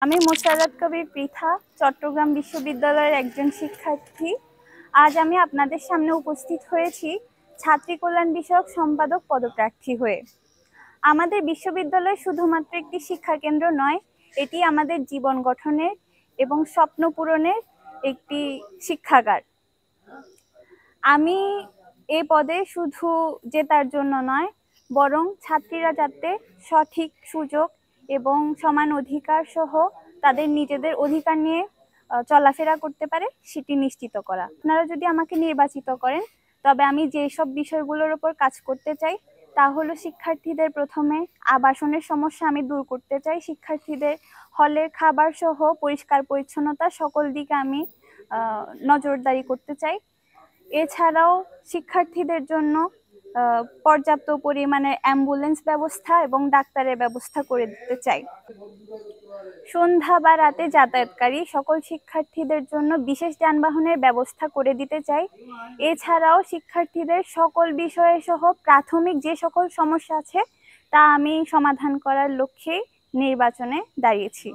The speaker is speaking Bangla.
আমি মোশাররত কবির পৃথা, চট্টগ্রাম বিশ্ববিদ্যালয়ের একজন শিক্ষার্থী। আজ আমি আপনাদের সামনে উপস্থিত হয়েছি ছাত্রী কল্যাণ বিষয়ক সম্পাদক পদপ্রার্থী হয়ে। আমাদের বিশ্ববিদ্যালয় শুধুমাত্র একটি শিক্ষা কেন্দ্র নয়, এটি আমাদের জীবন গঠনের এবং স্বপ্ন পূরণের একটি শিক্ষাগার। আমি এই পদে শুধু জেতার জন্য নয়, বরং ছাত্রীরা যাতে সঠিক সুযোগ এবং সমান অধিকার সহ তাদের নিজেদের অধিকার নিয়ে চলাফেরা করতে পারে সেটি নিশ্চিত করা। আপনারা যদি আমাকে নির্বাচিত করেন, তবে আমি যেসব বিষয়গুলোর উপর কাজ করতে চাই তা হলো শিক্ষার্থীদের প্রথমে আবাসনের সমস্যা আমি দূর করতে চাই। শিক্ষার্থীদের হলের খাবার সহ পরিষ্কার পরিচ্ছন্নতা সকল দিকে আমি নজরদারি করতে চাই। এছাড়াও শিক্ষার্থীদের জন্য পর্যাপ্ত পরিমাণে অ্যাম্বুলেন্স ব্যবস্থা এবং ডাক্তারের ব্যবস্থা করে দিতে চাই। সন্ধ্যা বা রাতে যাতায়াতকারী সকল শিক্ষার্থীদের জন্য বিশেষ যানবাহনের ব্যবস্থা করে দিতে চাই। এছাড়াও শিক্ষার্থীদের সকল বিষয়ে সহ প্রাথমিক যে সকল সমস্যা আছে তা আমি সমাধান করার লক্ষ্যে নির্বাচনে দাঁড়িয়েছি।